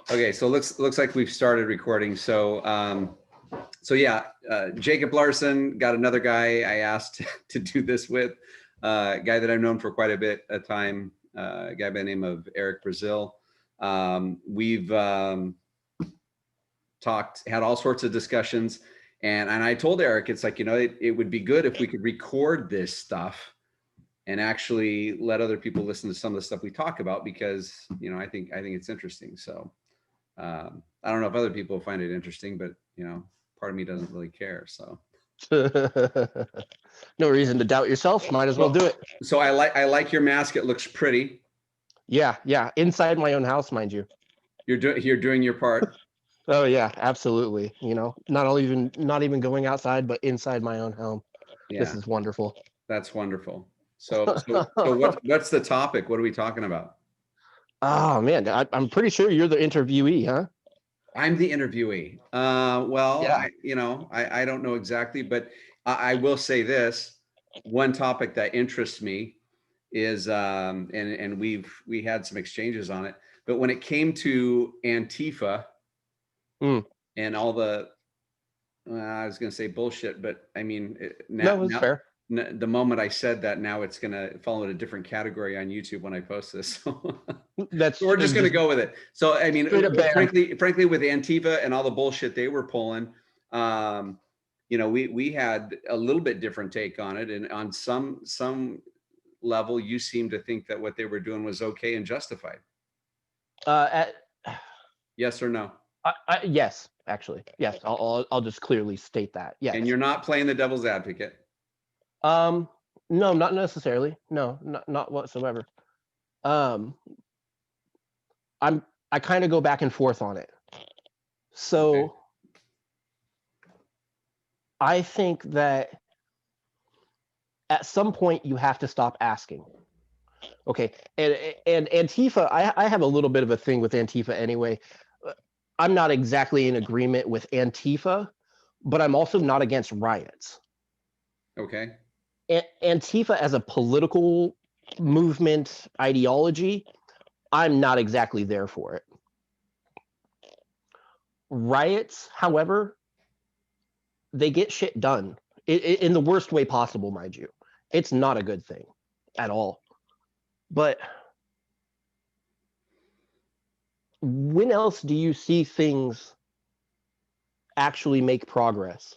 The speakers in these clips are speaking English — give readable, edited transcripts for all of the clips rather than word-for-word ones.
Okay, so looks like we've started recording. So yeah, Jacob Larson got another guy I asked to do this with, a guy that I've known for quite a bit of time, a guy by the name of Eric Brazil. We've talked, had all sorts of discussions, and I told Eric, it's like, it would be good if we could record this stuff and actually let other people listen to some of the stuff we talk about, because I think it's interesting. So I don't know if other people find it interesting, but part of me doesn't really care. So No reason to doubt yourself. Might as well do it. So I like your mask. It looks pretty. Yeah. Inside my own house, mind you. You're doing your part. Oh yeah, absolutely. Not even going outside, but inside my own home. Yeah, this is wonderful. That's wonderful. So what's the topic? What are we talking about? Oh man, I'm pretty sure you're the interviewee, huh? I'm the interviewee. Well, Yeah. I don't know exactly, but I will say this. One topic that interests me is, and we had some exchanges on it, but when it came to Antifa and all the, I was going to say bullshit, but I mean, No, it's fair. the moment I said that, now it's going to fall in a different category on YouTube when I post this. So we're just going to go with it. So, I mean, frankly, with Antifa and all the bullshit they were pulling, we had a little bit different take on it. And on some level, you seem to think that what they were doing was okay and justified. Yes or no? Yes, actually. Yes, I'll just clearly state that. Yes. And you're not playing the devil's advocate? No, not necessarily. No, not whatsoever. I kind of go back and forth on it. So okay. I think that at some point you have to stop asking. Okay, and Antifa, I have a little bit of a thing with Antifa anyway. I'm not exactly in agreement with Antifa, but I'm also not against riots. Okay. Antifa as a political movement ideology, I'm not exactly there for it. Riots, however, they get shit done in the worst way possible, mind you. It's not a good thing at all. But when else do you see things actually make progress?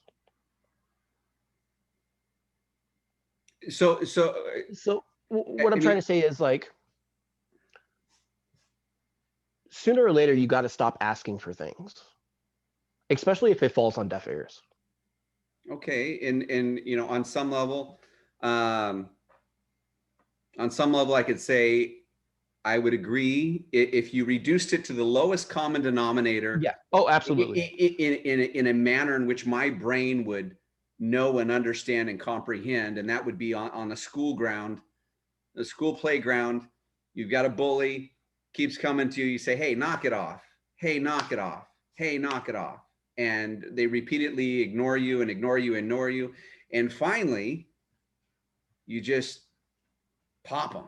So what I'm trying to say is, like, sooner or later you got to stop asking for things, especially if it falls on deaf ears. Okay, and on some level, I could say I would agree if you reduced it to the lowest common denominator. Yeah. Oh, absolutely. In a manner in which my brain would know and understand and comprehend, and that would be on a school ground, the school playground. You've got a bully, keeps coming to you. You say, "Hey, knock it off. Hey, knock it off. Hey, knock it off." And they repeatedly ignore you and ignore you, ignore you. And finally, you just pop them.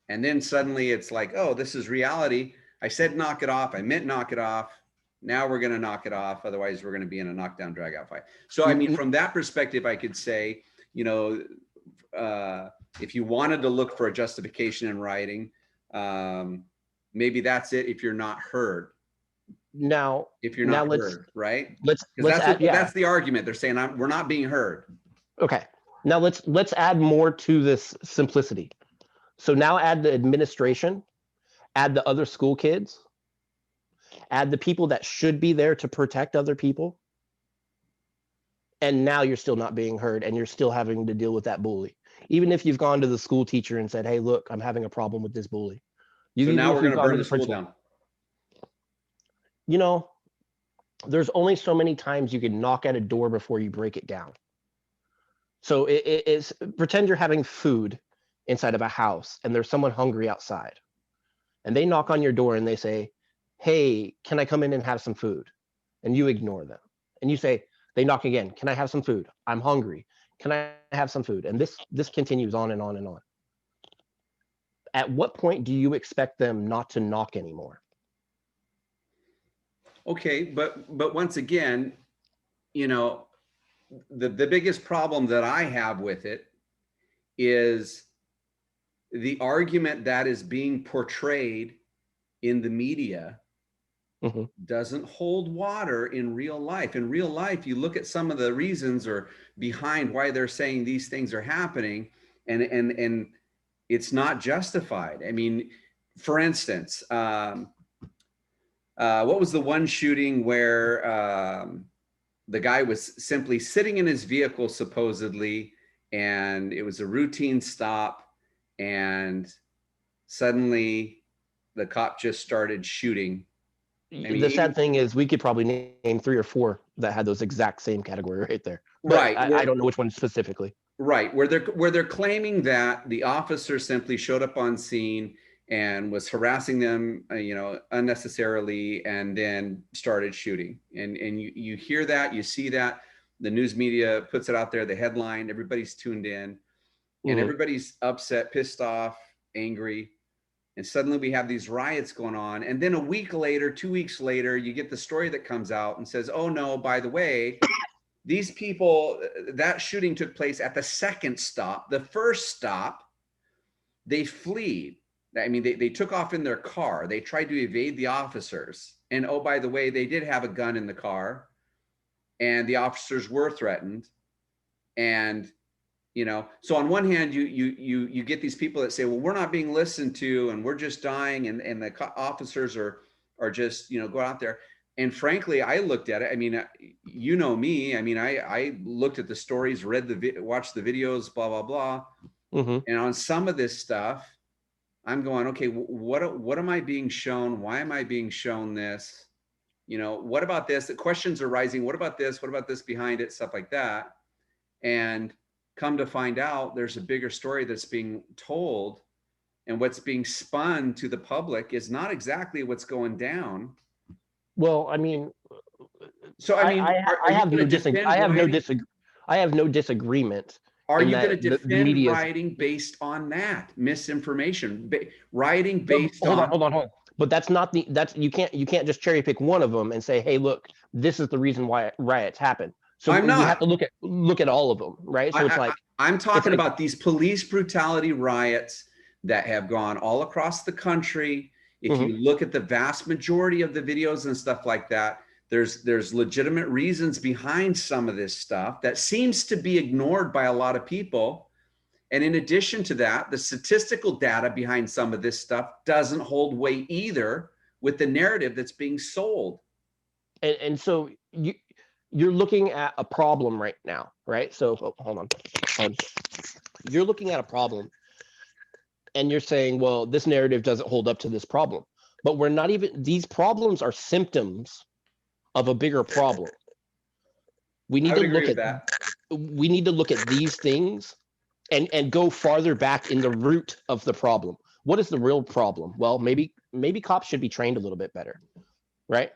And then suddenly it's like, oh, this is reality. I said knock it off. I meant knock it off. Now we're going to knock it off. Otherwise, we're going to be in a knockdown, drag out fight. So, I mean, from that perspective, I could say, if you wanted to look for a justification in writing, maybe that's it if you're not heard. Now, if you're not heard, right? That's the argument. They're saying we're not being heard. Okay. Now let's add more to this simplicity. So now add the administration, add the other school kids, add the people that should be there to protect other people. And now you're still not being heard, and you're still having to deal with that bully. Even if you've gone to the school teacher and said, "Hey, look, I'm having a problem with this bully." So now we're going to burn the school down. There's only so many times you can knock at a door before you break it down. So it's pretend you're having food inside of a house and there's someone hungry outside, and they knock on your door and they say, "Hey, can I come in and have some food?" And you ignore them. And you say, they knock again, "Can I have some food? I'm hungry. Can I have some food?" And this continues on and on and on. At what point do you expect them not to knock anymore? Okay, but once again, you know, the biggest problem that I have with it is the argument that is being portrayed in the media Mm-hmm. doesn't hold water in real life. In real life, you look at some of the reasons or behind why they're saying these things are happening, and it's not justified. I mean, for instance, what was the one shooting where the guy was simply sitting in his vehicle supposedly, and it was a routine stop, and suddenly the cop just started shooting. I mean, The sad thing is we could probably name 3 or 4 that had those exact same category right there, but right, I don't know which one specifically. right, where they're claiming that the officer simply showed up on scene and was harassing them, unnecessarily, and then started shooting. And you hear that, you see that, the news media puts it out there, the headline, everybody's tuned in, and Mm-hmm. everybody's upset, pissed off, angry. And suddenly we have these riots going on. And then a week later, 2 weeks later, you get the story that comes out and says, oh no, by the way, these people, that shooting took place at the second stop. The first stop, they fled. I mean, they took off in their car. They tried to evade the officers. And oh, by the way, they did have a gun in the car, and the officers were threatened. And so on one hand, you get these people that say, well, we're not being listened to, and we're just dying, and the officers are just go out there. And frankly, I looked at it. I mean, me. I mean, I looked at the stories, watched the videos, blah blah blah. Mm-hmm. And on some of this stuff, I'm going, okay, what am I being shown? Why am I being shown this? What about this? The questions are rising. What about this? What about this behind it? Stuff like that. And come to find out, there's a bigger story that's being told, and what's being spun to the public is not exactly what's going down. Well, I mean, So I mean, are I you have going no to defend rioting? I have no disagreement Are in you going that to the defend media's. rioting based on that misinformation? Rioting based on Hold on. But that's not you can't just cherry pick one of them and say, hey, look, this is the reason why riots happen. So I'm we have not. to look at all of them, right? So I'm it's talking like about these police brutality riots that have gone all across the country. If mhm. you look at the vast majority of the videos and stuff like that, there's legitimate reasons behind some of this stuff that seems to be ignored by a lot of people. And in addition to that, the statistical data behind some of this stuff doesn't hold weight either with the narrative that's being sold. And so you're looking at a problem right now, right? So hold on. You're looking at a problem and you're saying, well, this narrative doesn't hold up to this problem. But we're not even, these problems are symptoms of a bigger problem. We I need would to agree look with at that. these things and go farther back in the root of the problem. What is the real problem? Well, maybe cops should be trained a little bit better, right?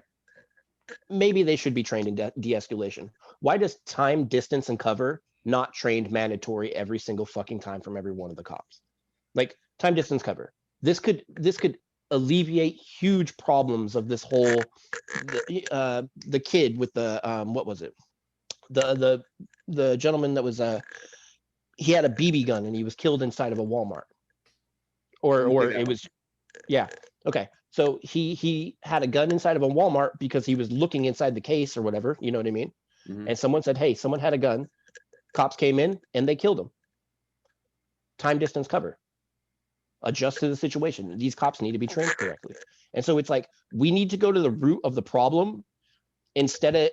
Maybe they should be trained in de-escalation. Why does time, distance, and cover not trained mandatory every single fucking time from every one of the cops? Like time, distance, cover. This could alleviate huge problems of this whole the kid with the what was it? The gentleman that was he had a BB gun and he was killed inside of a Walmart. Or it was, yeah. Okay. So he had a gun inside of a Walmart because he was looking inside the case or whatever, you know what I mean? Mm-hmm. And someone said, hey, someone had a gun. Cops came in and they killed him. Time, distance, cover. Adjust to the situation. These cops need to be trained correctly. And so it's like we need to go to the root of the problem instead of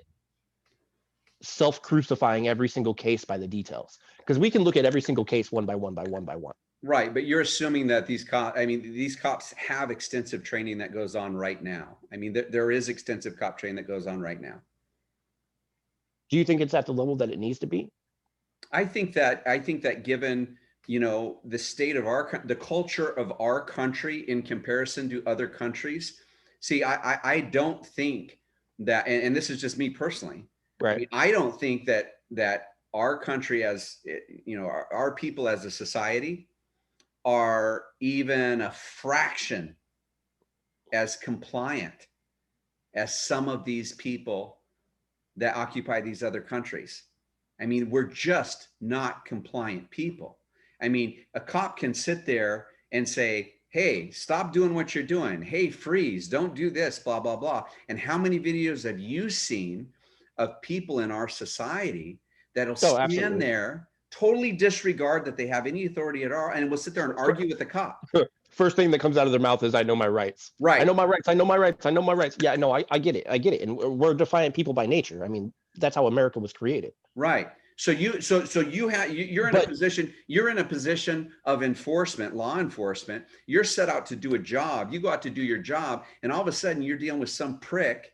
self-crucifying every single case by the details. Because we can look at every single case one by one by one by one. Right, but you're assuming that these cops have extensive training that goes on right now. I mean, there is extensive cop training that goes on right now. Do you think it's at the level that it needs to be? I think that given the state of the culture of our country in comparison to other countries. See, I don't think that, and this is just me personally. Right. I mean, I don't think that our country, as our people as a society, are even a fraction as compliant as some of these people that occupy these other countries. I mean, we're just not compliant people. I mean, a cop can sit there and say, hey, stop doing what you're doing. Hey, freeze, don't do this, blah, blah, blah. And how many videos have you seen of people in our society that'll Oh, stand absolutely. there, totally disregard that they have any authority at all, and will sit there and argue with the cop? First thing that comes out of their mouth is, I know my rights. I Right. know my rights. I know my rights. I know my rights. Yeah, no, I get it. I get it. And we're defiant people by nature. I mean, that's how America was created. Right. So you're in a But position of enforcement, law enforcement. You're set out to do a job. You go out to do your job, and all of a sudden you're dealing with some prick,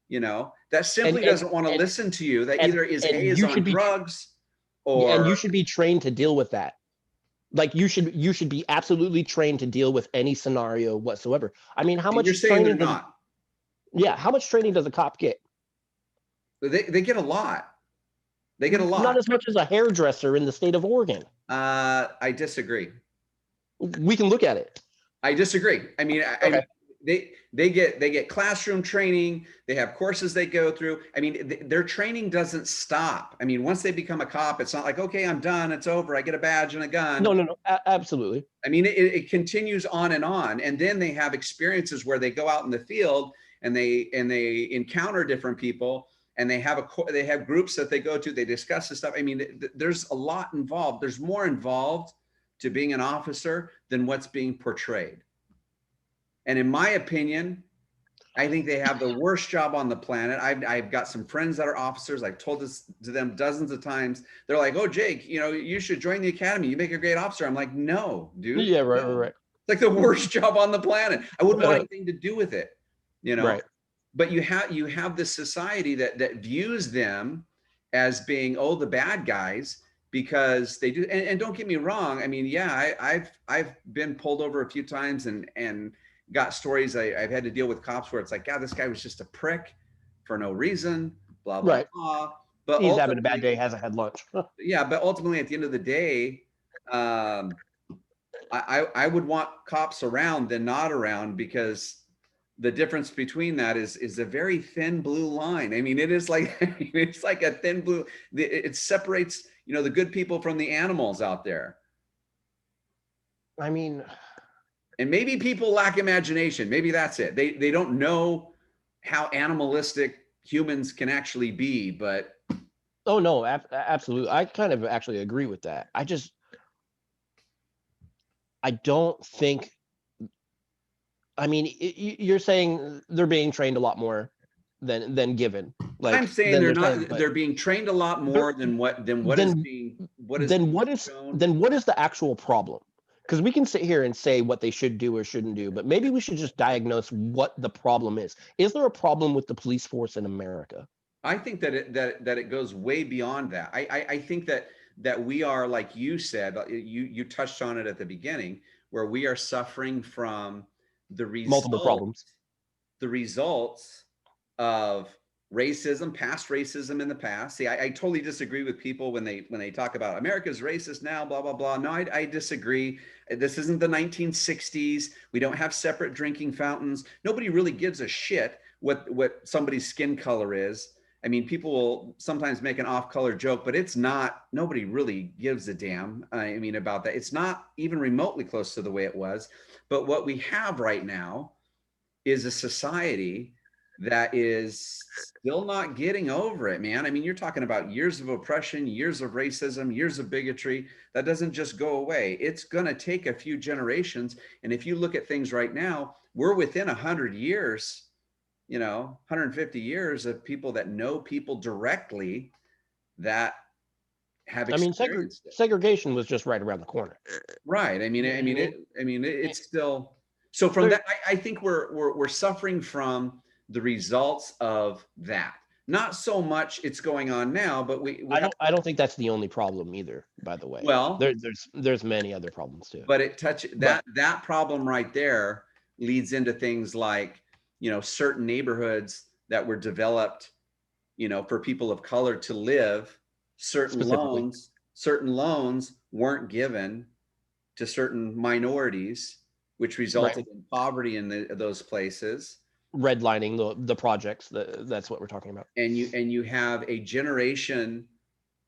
that and simply and doesn't want to and listen to you. That and either is and is you on should be drugs and or you should be trained to deal with that. Like you should be absolutely trained to deal with any scenario whatsoever. I mean, how and you're much saying they're training does not. how much training does a cop get? They get a lot. They get a Not lot. as much as a hairdresser in the state of Oregon. I disagree. We can look at it. I disagree. I mean, Okay. they get classroom training. They have courses they go through. I mean, their training doesn't stop. I mean, once they become a cop, it's not like, okay, I'm done, it's over, I get a badge and a gun. No, no, no. Absolutely. I mean, it continues on, and then they have experiences where they go out in the field and they encounter different people, and they have groups that they go to. They discuss this stuff. I mean, there's a lot involved. There's more involved to being an officer than what's being portrayed. And in my opinion, I think they have the worst job on the planet. I've got some friends that are officers. I've told this to them dozens of times. They're like, "Oh, Jake, you should join the academy. You make a great officer." I'm like, "No, dude. Yeah, right, No. right, It's like the worst job on the planet. I wouldn't want right. anything to do with it, you know." Right. But you have this society that views them as being, oh, the bad guys, because they do. And don't get me wrong. I mean, yeah, I've been pulled over a few times and got stories. I've had to deal with cops where it's like, God, this guy was just a prick for no reason, blah, blah, Right. blah. But He's having a bad ultimately, day, hasn't had lunch. yeah, but ultimately at the end of the day, um, I would want cops around than not around, because the difference between that is a very thin blue line. I mean, it is like, it's like a thin blue, it separates, the good people from the animals out there. I mean, And maybe people lack imagination. Maybe that's it. They don't know how animalistic humans can actually be. But oh no, absolutely. I kind of actually agree with that. I don't think. I mean, you're saying they're being trained a lot more than given. I'm Like saying than they're they're not. saying, but They're being trained a lot they're- more than what is then being then what is shown. then what is the actual problem? Because we can sit here and say what they should do or shouldn't do, but maybe we should just diagnose what the problem is. Is there a problem with the police force in America? I think that it goes way beyond that. I think that we are, like you said, you touched on it at the beginning, where we are suffering from the Multiple result problems. the results of racism, past racism in the past. See, I totally disagree with people when they talk about America's racist now, blah, blah, blah. No, I disagree. This isn't the 1960s. We don't have separate drinking fountains. Nobody really gives a shit what somebody's skin color is. I mean, people will sometimes make an off-color joke, but it's not, nobody really gives a damn, I mean, about that. It's not even remotely close to the way it was. But what we have right now is a society that is still not getting over it, man. I mean, you're talking about years of oppression, years of racism, years of bigotry. That doesn't just go away. It's going to take a few generations. And if you look at things right now, we're within 100 years, 150 years of people that know people directly that have I mean, experienced it. segregation was just right around the corner. Right. It's still, so from There, that, I think we're suffering from the results of that. Not so much it's going on now, but we have, I don't think that's the only problem either. By the way, well, there's many other problems too. but But that problem right there leads into things like, certain neighborhoods that were developed, for people of color to live. specifically, Certain loans weren't given to certain minorities, which right? resulted in poverty in those places. redlining the projects. That's what we're talking about. And you have a generation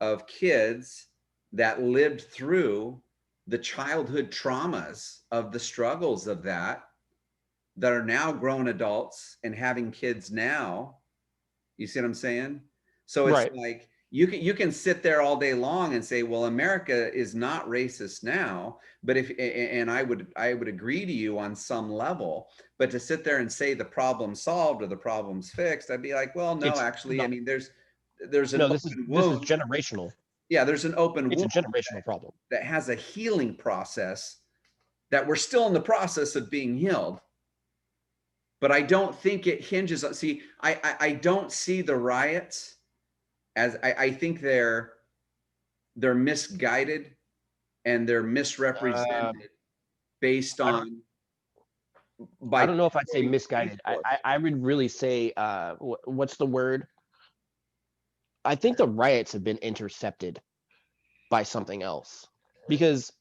of kids that lived through the childhood traumas of the struggles of that are now grown adults and having kids now. You see what I'm saying? So it's Right. like you can sit there all day long and say, well, America is not racist now, but and I would agree to you on some level, but to sit there and say the problem solved or the problem's fixed, I'd be like, well, no, It's actually, no, I mean, there's an no. open This is wound. generational. Yeah, there's an open It's a wound generational problem. that has a healing process that we're still in the process of being healed. But I don't think it hinges on, see, I don't see the riots as, I think they're misguided and they're misrepresented based I don't. on I by don't know if I'd say portraying police misguided. force. I would really say what's the word? I think the riots have been intercepted by something else, because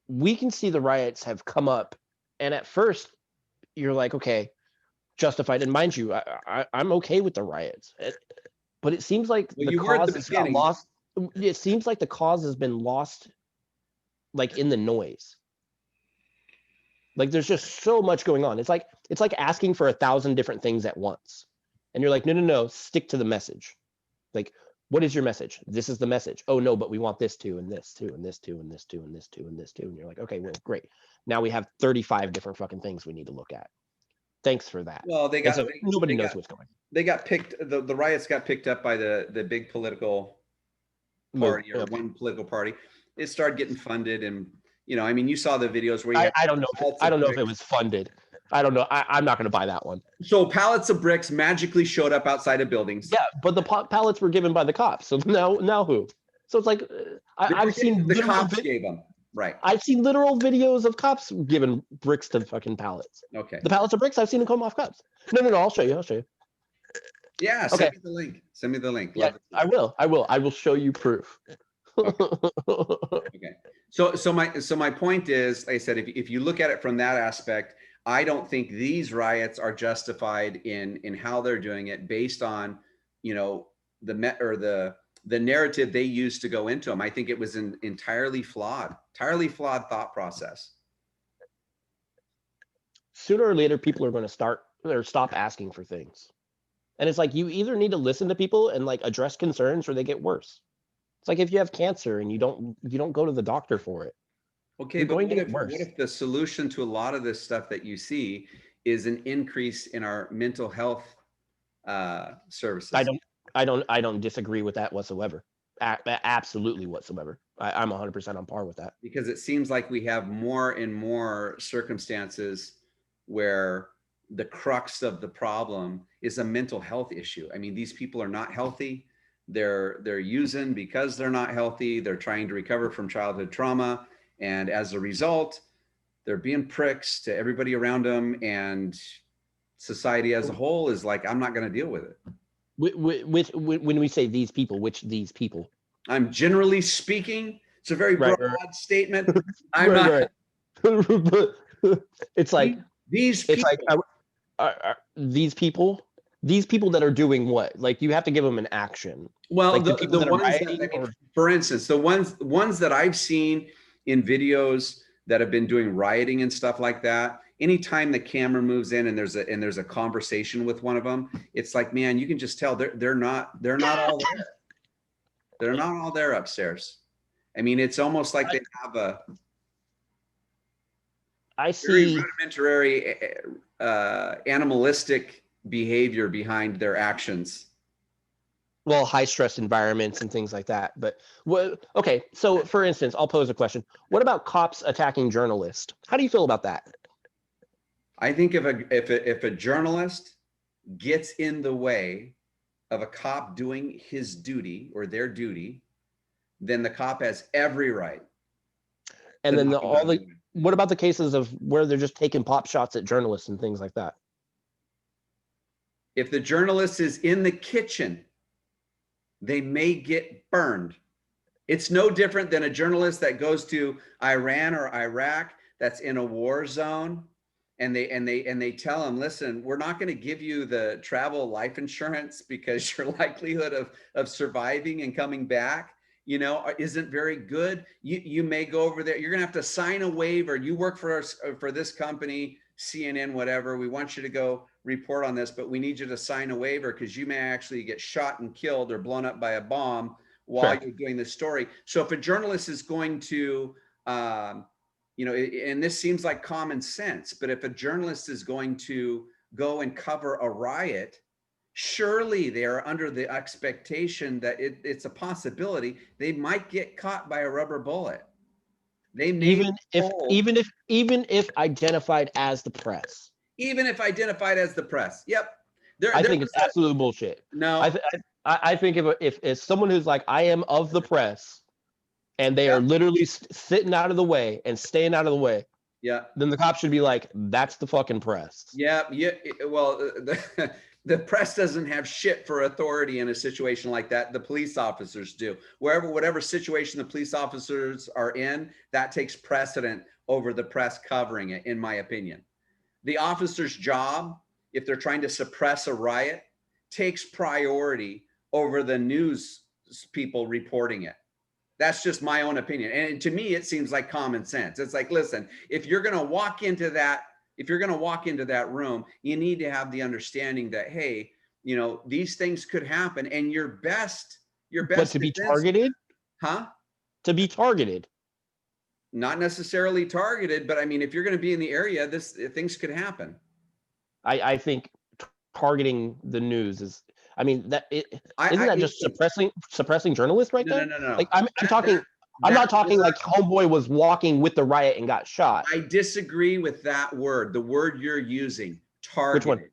we can see the riots have come up, and at first you're like, okay, justified. And mind you, I'm okay with the riots, but it seems like Well, the you were at the cause has got beginning. lost. It seems like the cause has been lost, like in the noise. Like there's just so much going on. It's like asking for 1,000 different things at once, and you're like, no, stick to the message. Like, what is your message? This is the message. Oh no, but we want this too, and this too, and this too, and this too, and this too, and this too. And you're like, okay, well, great. Now we have 35 different fucking things we need to look at. Thanks for that. Well, And so nobody knows what's going. They got picked. The riots got picked up by the big political party or one political party. It started getting funded, and I mean, you saw the videos where you I don't know. I don't know if it was funded. I don't know. I'm not going to buy that one. So pallets of bricks magically showed up outside of buildings. Yeah, but the pallets were given by the cops. So now who? So it's like I've seen the cops gave them. Right. I've seen literal videos of cops giving bricks to fucking pallets. Okay. The pallets of bricks, I've seen them come off cops. No. I'll show you. Yeah. Okay. Send me the link. Yeah, I will. I will show you proof. Okay. Okay. So my point is, like I said, if you look at it from that aspect, I don't think these riots are justified in how they're doing it based on, the narrative they used to go into them. I think it was an entirely flawed thought process. Sooner or later, people are going to stop asking for things. And it's like, you either need to listen to people and like address concerns, or they get worse. It's like if you have cancer and you don't go to the doctor for it. Okay, you're but going to get worse. What if the solution to a lot of this stuff that you see is an increase in our mental health services? I don't disagree with that whatsoever. Absolutely whatsoever. I'm 100% on par with that. Because it seems like we have more and more circumstances where the crux of the problem is a mental health issue. I mean, these people are not healthy. They're using because they're not healthy. They're trying to recover from childhood trauma. And as a result, they're being pricks to everybody around them. And society as a whole is like, I'm not going to deal with it. When we say these people, which these people? I'm generally speaking. It's a very broad statement. I'm not. It's like these people. It's like these people that are doing what? Like, you have to give them an action. Well, like the ones that, for instance, the ones that I've seen in videos that have been doing rioting and stuff like that, anytime the camera moves in and there's a conversation with one of them, it's like, man, you can just tell they're not all there. They're not all there upstairs. I mean, it's almost like they have a very rudimentary animalistic behavior behind their actions. Well, high stress environments and things like that. But okay, so for instance, I'll pose a question. What about cops attacking journalists? How do you feel about that? I think if a journalist gets in the way of a cop doing his duty or their duty, then the cop has every right. And then what about the cases of where they're just taking pop shots at journalists and things like that? If the journalist is in the kitchen, they may get burned. It's no different than a journalist that goes to Iran or Iraq that's in a war zone and they tell them, listen, we're not going to give you the travel life insurance because your likelihood of surviving and coming back, you know, isn't very good. You may go over there. You're going to have to sign a waiver. You work for us, for this company, CNN, whatever. We want you to go report on this, but we need you to sign a waiver because you may actually get shot and killed or blown up by a bomb while you're doing this story. So if a journalist is going to, you know, and this seems like common sense, but if a journalist is going to go and cover a riot, surely they are under the expectation that it's a possibility they might get caught by a rubber bullet. They may even if identified as the press. Even if identified as the press. Yep. I think it's absolute bullshit. No. I think if someone who's like, I am of the press, and they are literally sitting out of the way and staying out of the way, then the cops should be like, that's the fucking press. Yeah. Well, the press doesn't have shit for authority in a situation like that. The police officers do. Whatever situation the police officers are in, that takes precedent over the press covering it, in my opinion. The officer's job, if they're trying to suppress a riot, takes priority over the news people reporting it. That's just my own opinion. And to me, it seems like common sense. It's like, listen, if you're going to walk into that room, you need to have the understanding that, hey, you know, these things could happen, and your best but to be targeted, to be targeted, not necessarily targeted, but I mean, if you're going to be in the area, things could happen. I think targeting the news is, I mean, isn't that just suppressing journalists right there? No. Like I'm not talking like homeboy was walking with the riot and got shot. I disagree with that word. The word you're using, targeted. Which one?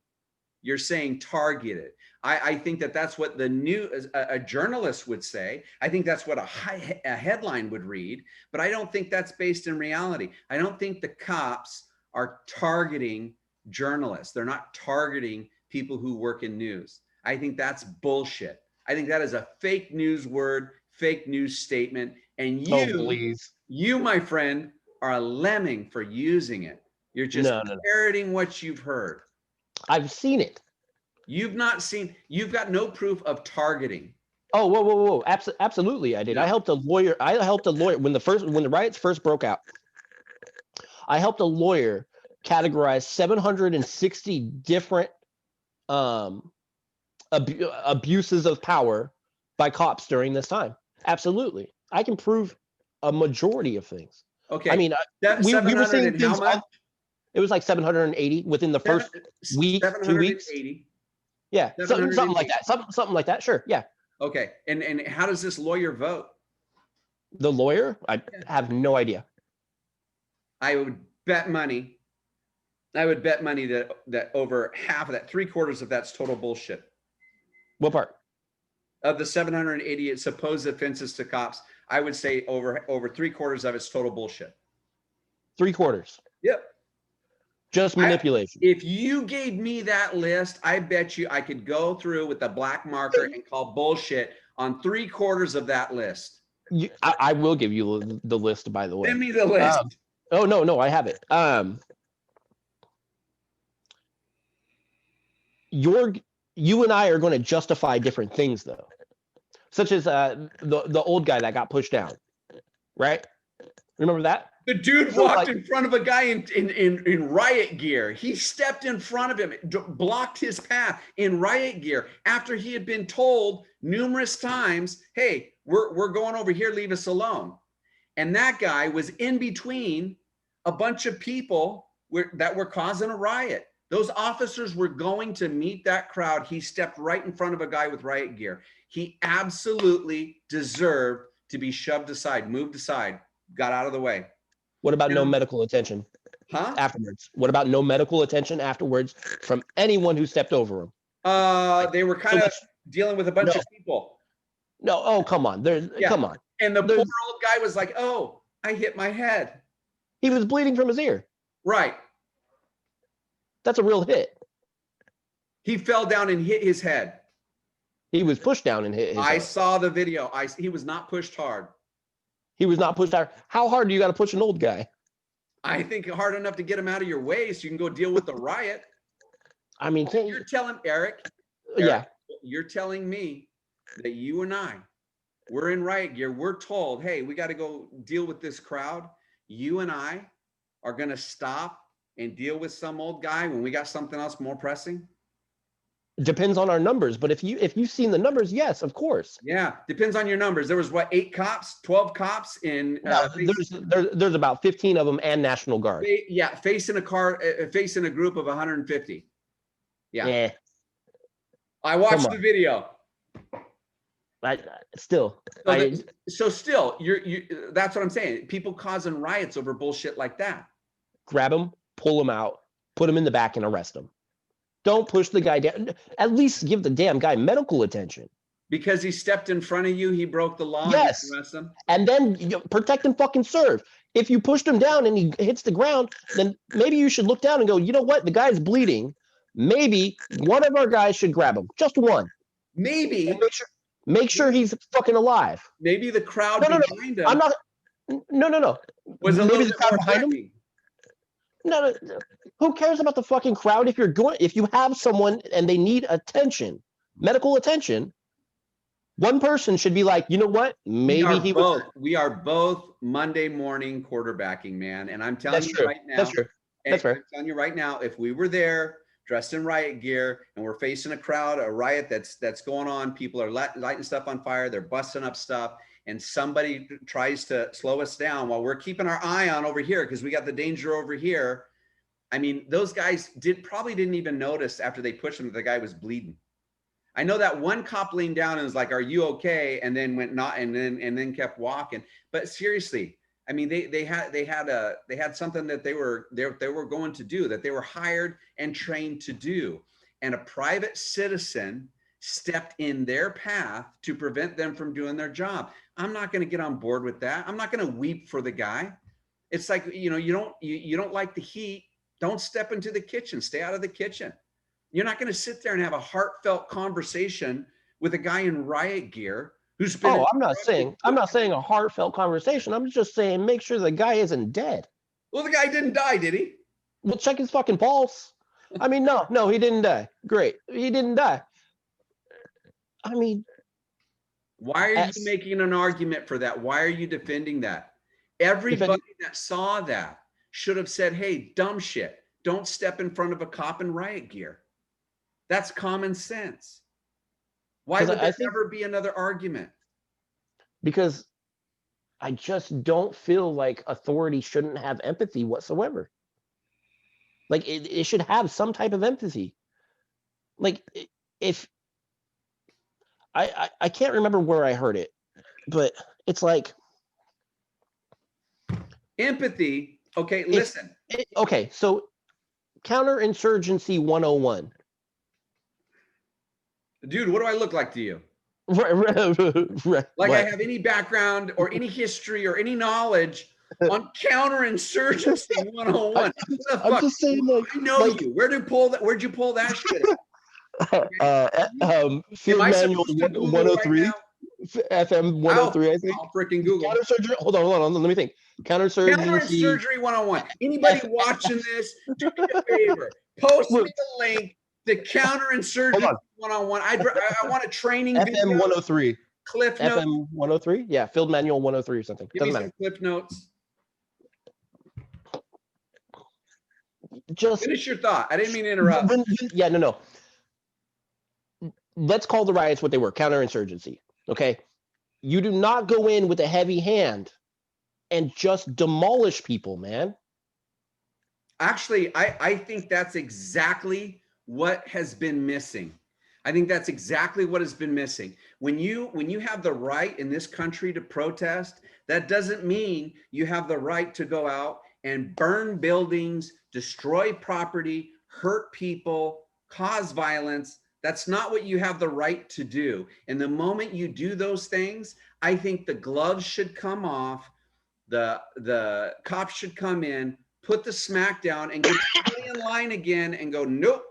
You're saying targeted. I think that's what a journalist would say. I think that's what a headline would read, but I don't think that's based in reality. I don't think the cops are targeting journalists. They're not targeting people who work in news. I think that's bullshit. I think that is a fake news word, fake news statement. And you, my friend, are a lemming for using it. You're just parroting what you've heard. I've seen it. You've got no proof of targeting. Oh, whoa. Absolutely, I did. Yeah. I helped a lawyer when the riots first broke out. I helped a lawyer categorize 760 different abuses of power by cops during this time. Absolutely. I can prove a majority of things. Okay. I mean, we were seeing things. It was like 780 within the first week, 2 weeks. Yeah, something like that. Something like that. Sure. Yeah. Okay. And how does this lawyer vote? The lawyer? I have no idea. I would bet money that over half of that, 3/4 of that's total bullshit. What part? Of the 780 supposed offenses to cops, I would say over 3/4 of it's total bullshit. 3/4. Yep. Just manipulation. If you gave me that list, I bet you I could go through with a black marker and call bullshit on 3/4 of that list. I will give you the list, by the way. Send me the list. Oh, no, I have it. You and I are going to justify different things, though, such as the old guy that got pushed down, right? Remember that? The dude walked in front of a guy in riot gear. He stepped in front of him, blocked his path in riot gear after he had been told numerous times, hey, we're going over here, leave us alone. And that guy was in between a bunch of people that were causing a riot. Those officers were going to meet that crowd. He stepped right in front of a guy with riot gear. He absolutely deserved to be shoved aside, moved aside, got out of the way. What about no medical attention afterwards? What about no medical attention afterwards from anyone who stepped over him? They were kind of dealing with a bunch of people. No, oh, come on. Come on. And the poor old guy was like, oh, I hit my head. He was bleeding from his ear. Right. That's a real hit. He fell down and hit his head. He was pushed down and hit his head. I saw the video. He was not pushed hard. He was not pushed hard. How hard do you got to push an old guy? I think hard enough to get them out of your way so you can go deal with the riot. I mean, You're telling Eric, yeah, you're telling me that you and I, we're in riot gear. We're told, hey, we got to go deal with this crowd. You and I are going to stop and deal with some old guy when we got something else more pressing. depends on our numbers, but if you've seen the numbers, yes, of course. Yeah, depends on your numbers. There was what, 8 cops, 12 cops in there's about 15 of them and National Guard. Yeah, facing a car, facing a group of 150. Yeah. I watched the video. Still. So still, that's what I'm saying. People causing riots over bullshit like that. Grab them, pull them out, put them in the back, and arrest them. Don't push the guy down. At least give the damn guy medical attention. Because he stepped in front of you, he broke the law. Yes. And you arrest him? And then protect and fucking serve. If you pushed him down and he hits the ground, then maybe you should look down and go, you know what? The guy's bleeding. Maybe one of our guys should grab him. Just one. Maybe. Make sure he's fucking alive. Maybe the crowd behind him. I'm not. No. Was maybe the crowd behind him. No. Who cares about the fucking crowd? If you have someone and they need attention, medical attention, one person should be like, you know what? Maybe we are both Monday morning quarterbacking, man. And I'm telling you right now. That's true. That's fair. I'm telling you right now, if we were there dressed in riot gear and we're facing a riot that's going on, people are lighting stuff on fire, they're busting up stuff, and somebody tries to slow us down while we're keeping our eye on over here because we got the danger over here. I mean, those guys probably didn't even notice after they pushed him that the guy was bleeding. I know that one cop leaned down and was like, "Are you okay?" and then went not, and then kept walking. But seriously, I mean, they had something that they were going to do, that they were hired and trained to do, and a private citizen stepped in their path to prevent them from doing their job. I'm not going to get on board with that. I'm not going to weep for the guy. It's like, you don't like the heat. Don't step into the kitchen. Stay out of the kitchen. You're not going to sit there and have a heartfelt conversation with a guy in riot gear who's been. Oh, I'm not saying a heartfelt conversation. I'm just saying make sure the guy isn't dead. Well, the guy didn't die, did he? Well, check his fucking pulse. I mean, no, he didn't die. Great, he didn't die. I mean, why are you making an argument for that? Why are you defending that? Everybody that saw that should have said, "Hey, dumb shit, don't step in front of a cop in riot gear." That's common sense. Why would there ever be another argument? Because I just don't feel like authority shouldn't have empathy whatsoever. Like it should have some type of empathy. Like if I can't remember where I heard it, but it's like empathy. Okay, listen. Okay, so counterinsurgency 101. Dude, what do I look like to you? Like I have any background or any history or any knowledge on counterinsurgency 101. I'm just saying, I know you. Where'd you pull that shit at? Field Manual 103. Right FM 103, I think. I'll freaking Google. Countersurgery. Hold on. Let me think. Countersurgery 101. Anybody watching this, do me a favor. Post me the link. The counterinsurgency 101. I want a training FM video. 103. Cliff notes. FM 103? Yeah, Field Manual 103 or something. Give me some cliff notes. Just finish your thought. I didn't mean to interrupt. Yeah, no. Let's call the riots what they were, counterinsurgency. Okay? You do not go in with a heavy hand and just demolish people, man. Actually, I think that's exactly what has been missing. I think that's exactly what has been missing. When you have the right in this country to protest, that doesn't mean you have the right to go out and burn buildings, destroy property, hurt people, cause violence. That's not what you have the right to do. And the moment you do those things, I think the gloves should come off, the cops should come in, put the smack down, and get in line again and go, nope,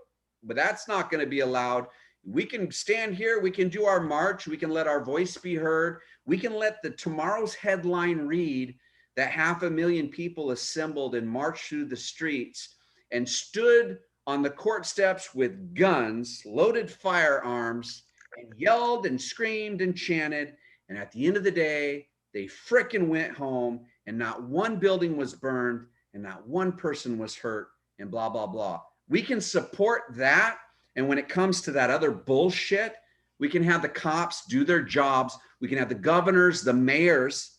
but that's not going to be allowed. We can stand here. We can do our march. We can let our voice be heard. We can let tomorrow's headline read that 500,000 people assembled and marched through the streets and stood on the court steps with guns, loaded firearms, and yelled and screamed and chanted. And at the end of the day, they fricking went home, and not one building was burned and not one person was hurt, and blah, blah, blah. We can support that. And when it comes to that other bullshit, we can have the cops do their jobs. We can have the governors, the mayors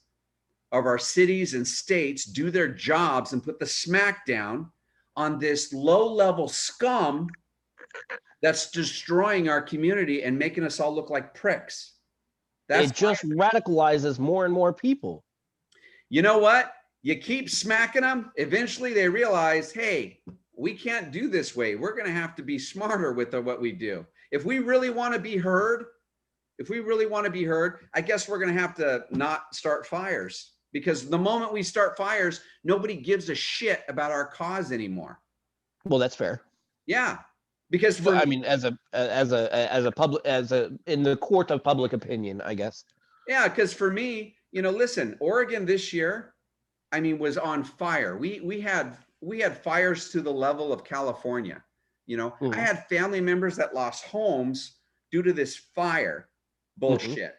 of our cities and states do their jobs and put the smack down on this low-level scum that's destroying our community and making us all look like pricks. It just radicalizes more and more people. You know what? You keep smacking them. Eventually they realize, hey, we can't do this way. We're going to have to be smarter with what we do. If we really want to be heard, I guess we're going to have to not start fires, because the moment we start fires, nobody gives a shit about our cause anymore. Well, that's fair. Yeah. Because I mean, in the court of public opinion, I guess. Yeah, because for me, listen, Oregon this year, I mean, was on fire. We had fires to the level of California. I had family members that lost homes due to this fire bullshit.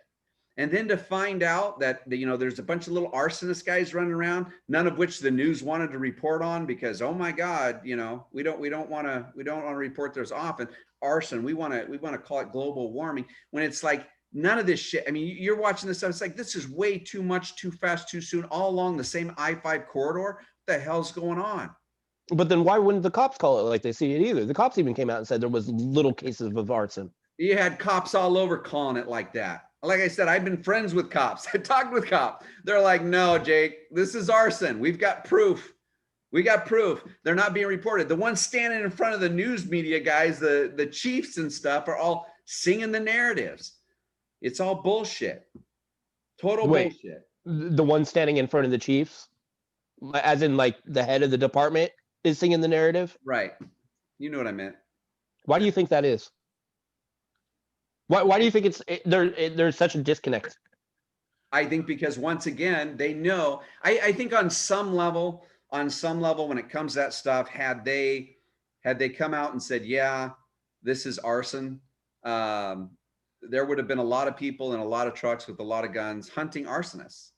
And then to find out that there's a bunch of little arsonist guys running around, none of which the news wanted to report on, because oh my God, we don't want to report those often. Arson, we want to call it global warming, when it's like none of this shit. I mean, you're watching this stuff, it's like this is way too much, too fast, too soon, all along the same I-5 corridor. What the hell's going on? But then why wouldn't the cops call it like they see it either? The cops even came out and said there was little cases of arson. You had cops all over calling it like that. Like I said, I've been friends with cops. I talked with cops. They're like, no, Jake, this is arson. We've got proof. We got proof. They're not being reported. The ones standing in front of the news media guys, the chiefs and stuff, are all singing the narratives. It's all bullshit. Total bullshit. The one standing in front of the chiefs, as in like the head of the department, is singing the narrative? Right. You know what I meant. Why do you think that is? Why do you think there's such a disconnect? I think because once again, they know, I think on some level, when it comes to that stuff, had they come out and said, yeah, this is arson, there would have been a lot of people in a lot of trucks with a lot of guns hunting arsonists.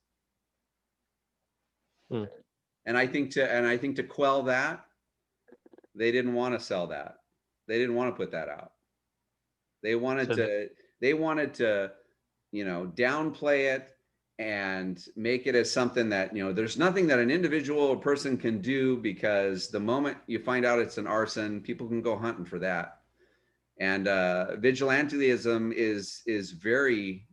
And I think to quell that, they didn't want to sell that. They didn't want to put that out. They wanted to downplay it and make it as something that, there's nothing that an individual or person can do, because the moment you find out it's an arson, people can go hunting for that. And vigilantism is very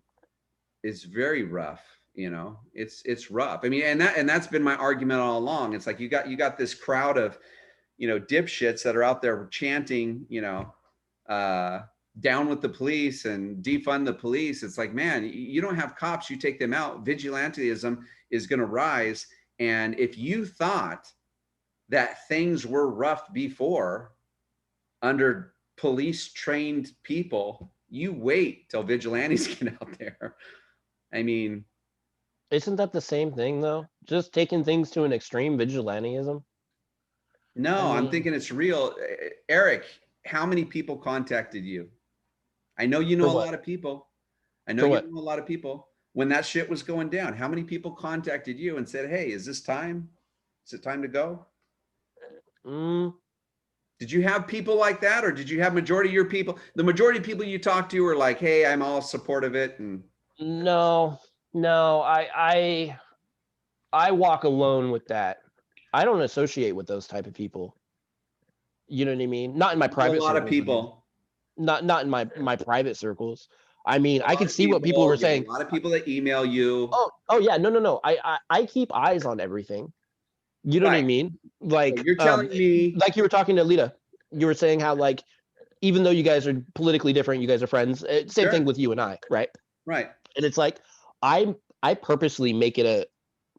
rough. It's rough. I mean, and that's been my argument all along. It's like you got this crowd of dipshits that are out there chanting, down with the police and defund the police. It's like, man, you don't have cops, you take them out. Vigilantism is going to rise. And if you thought that things were rough before under police trained people, you wait till vigilantes get out there. I mean, isn't that the same thing though? Just taking things to an extreme, vigilantism? No, I'm thinking it's real. Eric, how many people contacted you? I know you know a lot of people. I know you know a lot of people. When that shit was going down, how many people contacted you and said, hey, is this time? Is it time to go? Did you have people like that, or did you have majority of your people? The majority of people you talked to were like, hey, I'm all supportive of it. And no, I walk alone with that. I don't associate with those type of people. You know what I mean? Not in my private circles. A lot of people. Not in my private circles. I mean, I could see what people were saying. A lot of people that email you. Oh yeah, no. I keep eyes on everything. You know what I mean? Like, so you're telling me, like you were talking to Lita, you were saying how, like, even though you guys are politically different, you guys are friends. Same thing with you and I, right? Right. And it's like I purposely make it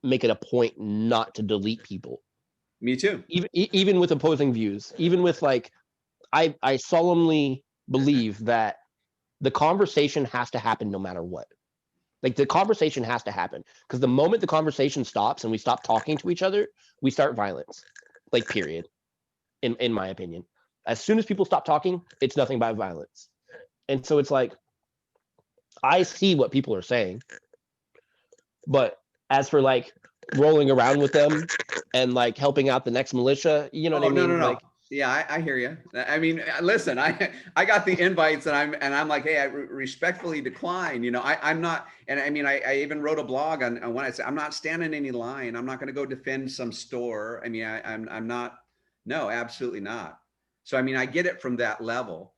a point not to delete people. Me too. Even with opposing views, even with like, I solemnly believe that the conversation has to happen no matter what. Like the conversation has to happen, because the moment the conversation stops and we stop talking to each other, we start violence. Like period. In my opinion, as soon as people stop talking, it's nothing but violence. And so it's like, I see what people are saying, but as for like rolling around with them and like helping out the next militia, you know what I mean? No. Like, Yeah, I hear you. I mean, listen, I got the invites and I'm like, hey, I respectfully decline. You know, I'm not, and I mean, I even wrote a blog on when I said I'm not standing any line. I'm not going to go defend some store. I mean, I'm not. No, absolutely not. So I mean, I get it from that level,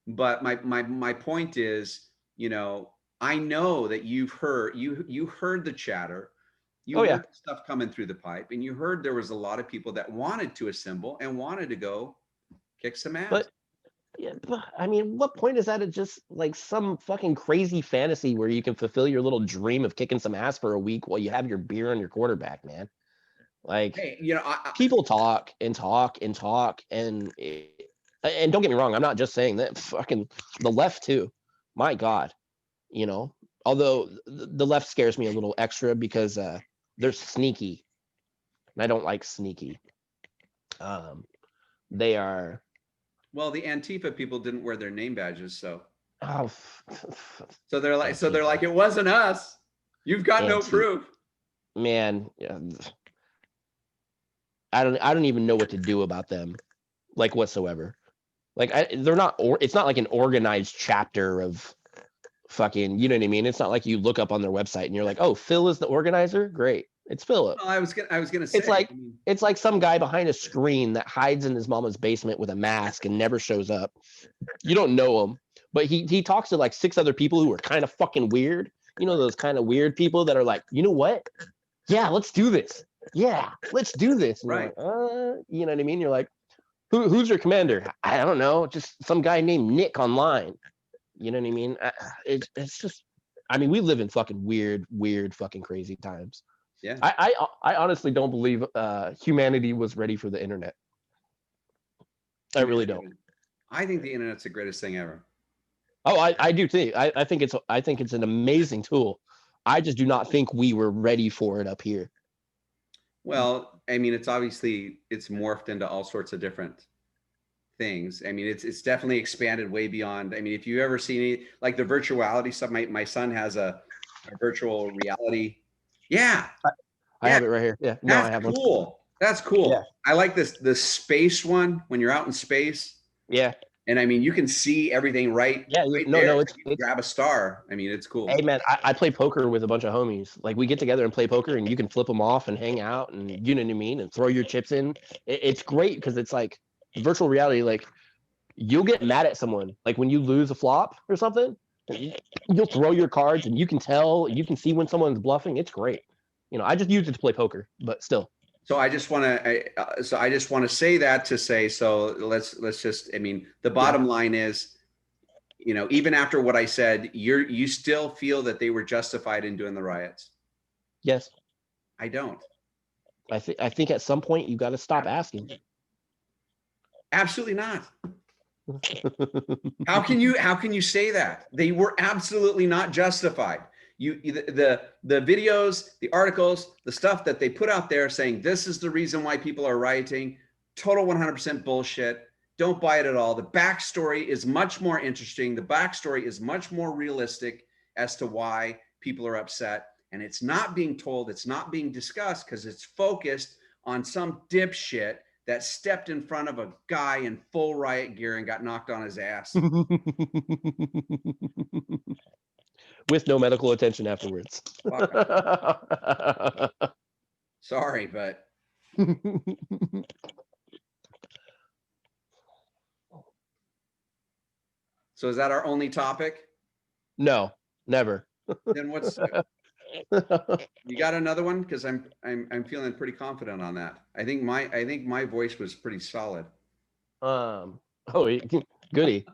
but my point is, you know, I know that you heard the chatter. You oh yeah. heard stuff coming through the pipe, and you heard there was a lot of people that wanted to assemble and wanted to go kick some ass. But yeah, but I mean, what point is that? It's just like some fucking crazy fantasy where you can fulfill your little dream of kicking some ass for a week while you have your beer on your quarterback, man. Like, Hey, you know, people talk and talk and talk, and don't get me wrong, I'm not just saying that. Fucking the left too. My God, you know. Although the left scares me a little extra because they're sneaky, and I don't like sneaky. They are. well, the Antifa people didn't wear their name badges, so Oh, they're like, Antifa. it wasn't us. You've got no Anti proof. Man, I don't even know what to do about them, like whatsoever. Like they're not, or it's not like an organized chapter of fucking, you know what I mean? It's not like you look up on their website and you're like, oh, Phil is the organizer. Great, it's Philip. Well, I was gonna say, It's like I mean, it's like some guy behind a screen that hides in his mama's basement with a mask and never shows up. You don't know him, but he talks to like 6 other people who are kind of fucking weird. You know, those kind of weird people that are like, you know what? Yeah, let's do this. Yeah, let's do this. And you're right. like, you know what I mean? You're like, who's your commander? I don't know, just some guy named Nick online. You know what I mean? It's just, I mean, we live in fucking weird, fucking crazy times. Yeah. I honestly don't believe humanity was ready for the internet. I really don't. I think the internet's the greatest thing ever. Oh, I do too. I think it's an amazing tool. I just do not think we were ready for it up here. Well, I mean, it's obviously it's morphed into all sorts of different things. I mean, it's definitely expanded way beyond. I mean, if you ever seen any like the virtuality stuff, my son has a virtual reality. Yeah, I yeah, have it right here. Yeah, no, I that's have one. cool. That's Yeah, cool. I like the space one when you're out in space. yeah, And I mean, you can see everything yeah. right No, there. no, You can grab a star. I mean, it's cool. hey man, I play poker with a bunch of homies. Like we get together and play poker, and you can flip them off and hang out, and you know what I mean, and throw your chips in. It's great because it's like virtual reality. Like you'll get mad at someone, like when you lose a flop or something. You'll throw your cards, and you can tell, you can see when someone's bluffing. It's great. You know, I just use it to play poker, but still. So I just want to, I just want to say that to say, so let's just, I mean, the Yeah. bottom line is, you know, even after what I said, you still feel that they were justified in doing the riots. Yes. I don't. I think at some point you got to stop asking. Absolutely not. How can you say that? They were absolutely not justified. The videos, the articles, the stuff that they put out there saying this is the reason why people are rioting, total 100% bullshit. Don't buy it at all. The backstory is much more interesting. The backstory is much more realistic as to why people are upset. And it's not being told, it's not being discussed because it's focused on some dipshit that stepped in front of a guy in full riot gear and got knocked on his ass. With no medical attention afterwards. Sorry, but so is that our only topic? No, never. Then what's you got another one? Because I'm feeling pretty confident on that. I think my voice was pretty solid. Oh, goody.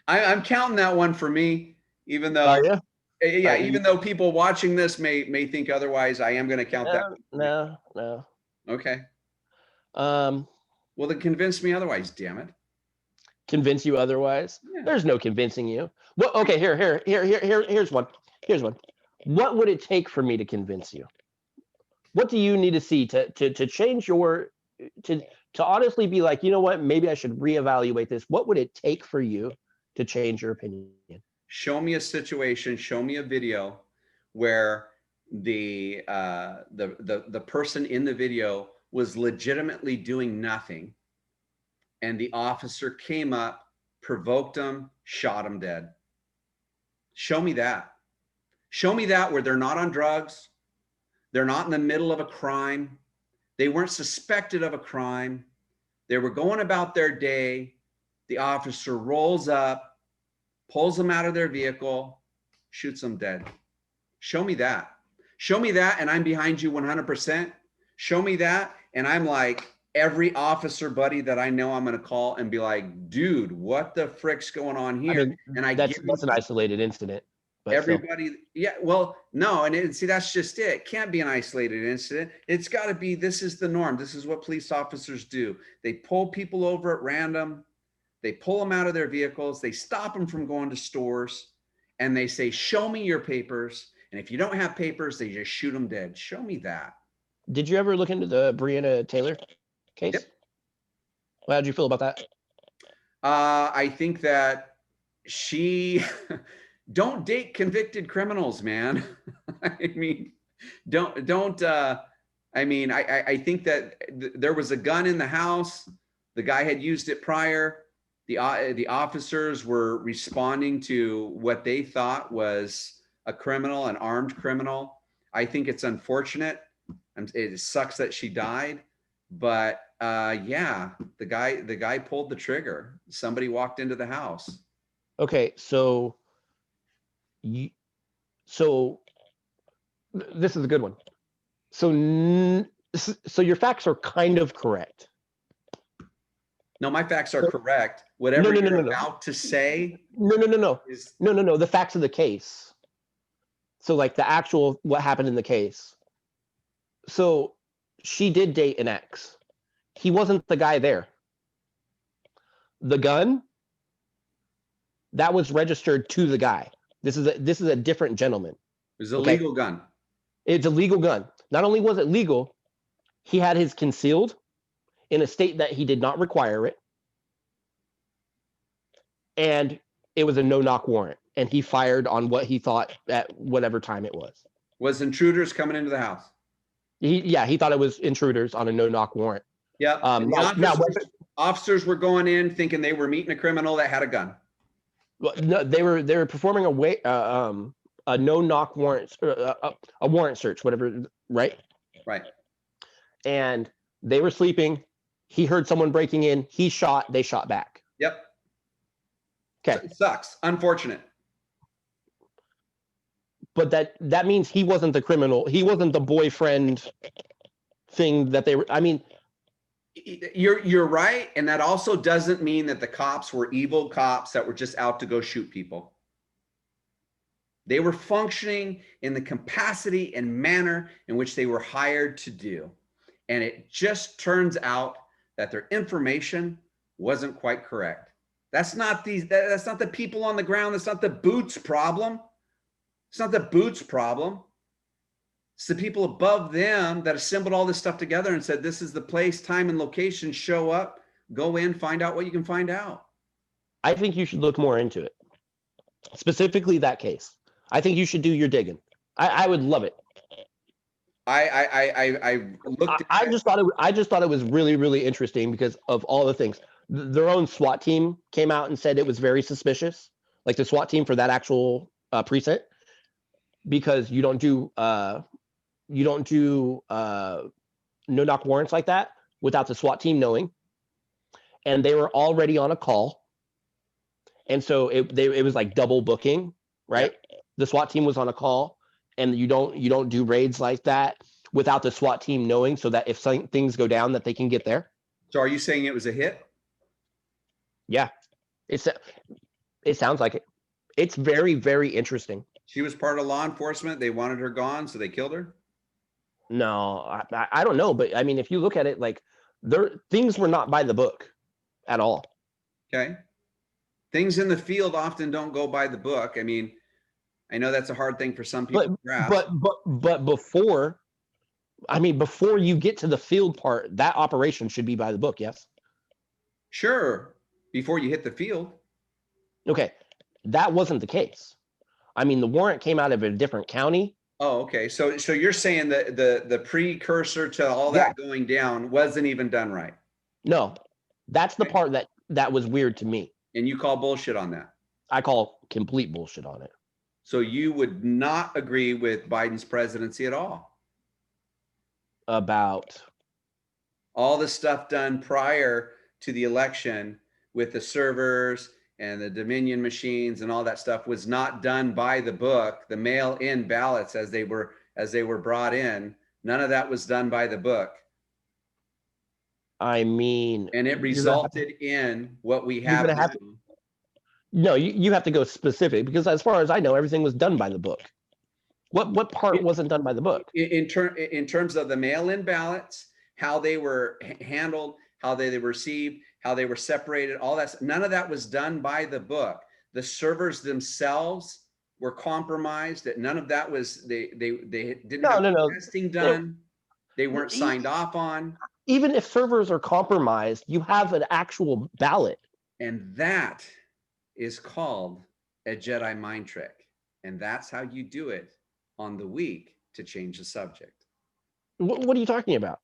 I'm counting that one for me, even though Are you? yeah, even though people watching this may think otherwise, I am going to count that. No. Okay. Um, Well, then convince me otherwise, damn it. convince you otherwise. Yeah. There's no convincing you. Well, okay, here's one. Here's one. What would it take for me to convince you? What do you need to see to change your to honestly be like, you know what, maybe I should reevaluate this? What would it take for you to change your opinion? Show me a situation, show me a video where the person in the video was legitimately doing nothing, and the officer came up, provoked him, shot him dead. Show me that. Show me that where they're not on drugs, they're not in the middle of a crime, they weren't suspected of a crime, they were going about their day. The officer rolls up, pulls them out of their vehicle, shoots them dead. Show me that. Show me that, and I'm behind you 100%. Show me that, and I'm like, every officer buddy that I know, I'm going to call and be like, dude, what the frick's going on here? I mean, and that's an isolated incident. But everybody, still. Yeah, well, no, and see, that's just it. It can't be an isolated incident. It's got to be, this is the norm. This is what police officers do. They pull people over at random. They pull them out of their vehicles. They stop them from going to stores, and they say, show me your papers. And if you don't have papers, they just shoot them dead. Show me that. Did you ever look into the Breonna Taylor case? Yep. Well, how'd you feel about that? I think that she don't date convicted criminals, man. I mean, I mean, I think that there was a gun in the house. The guy had used it prior. The officers were responding to what they thought was a criminal, an armed criminal. I think it's unfortunate. It sucks that she died, but yeah, the guy pulled the trigger. Somebody walked into the house. Okay, so this is a good one. So your facts are kind of correct. No, my facts are correct. Whatever you're about to say. No. The facts of the case. So like the actual what happened in the case. So she did date an ex. He wasn't the guy there. The gun that was registered to the guy. This is a different gentleman. It was a legal gun. It's a legal gun. Not only was it legal, he had his concealed in a state that he did not require it. And it was a no-knock warrant. And he fired on what he thought at whatever time it was. Was intruders coming into the house? He thought it was intruders on a no-knock warrant. Yeah. Officers were going in thinking they were meeting a criminal that had a gun. Well, no, they were performing a no-knock warrant, a warrant search, whatever, right? Right. And they were sleeping. He heard someone breaking in. He shot. They shot back. Yep. Okay. It sucks. Unfortunate. But that means he wasn't the criminal. He wasn't the boyfriend thing that they were. I mean, you're right, and that also doesn't mean that the cops were evil cops that were just out to go shoot people. They were functioning in the capacity and manner in which they were hired to do. And it just turns out that their information wasn't quite correct. That's not the people on the ground. That's not the boots problem. It's not the boots problem. It's the people above them that assembled all this stuff together and said, this is the place, time, and location. Show up, go in, find out what you can find out. I think you should look more into it. Specifically that case. I think you should do your digging. I would love it. I looked. I just thought it was really, really interesting because of all the things. Their own SWAT team came out and said it was very suspicious, like the SWAT team for that actual precinct, because you don't do no-knock warrants like that without the SWAT team knowing. And they were already on a call, and so it was like double booking, right? Yep. The SWAT team was on a call, and you don't do raids like that without the SWAT team knowing, so that if things go down, that they can get there. So are you saying it was a hit? Yeah, it sounds like it. It's very, very interesting. She was part of law enforcement. They wanted her gone, so they killed her. No, I don't know, but I mean, if you look at it, like things were not by the book at all. Okay. Things in the field often don't go by the book. I mean, I know that's a hard thing for some people to grasp. But before, I mean, before you get to the field part, that operation should be by the book, yes? Sure, before you hit the field. Okay, that wasn't the case. I mean, the warrant came out of a different county. Oh, okay. So you're saying that the precursor to all that going down wasn't even done right. No, that's the part that was weird to me. And you call bullshit on that. I call complete bullshit on it. So you would not agree with Biden's presidency at all? About all the stuff done prior to the election with the servers and the Dominion machines and all that stuff was not done by the book. The mail-in ballots as they were brought in, none of that was done by the book. I mean, and it resulted in what we have now. No, you have to go specific, because as far as I know, everything was done by the book. What part wasn't done by the book? In terms of the mail-in ballots, how they were handled, how they were received, how they were separated, all that, none of that was done by the book. The servers themselves were compromised. That none of that was, they didn't have testing done. They weren't signed off on. Even if servers are compromised, you have an actual ballot. And that is called a Jedi mind trick. And that's how you do it on the week to change the subject. What are you talking about?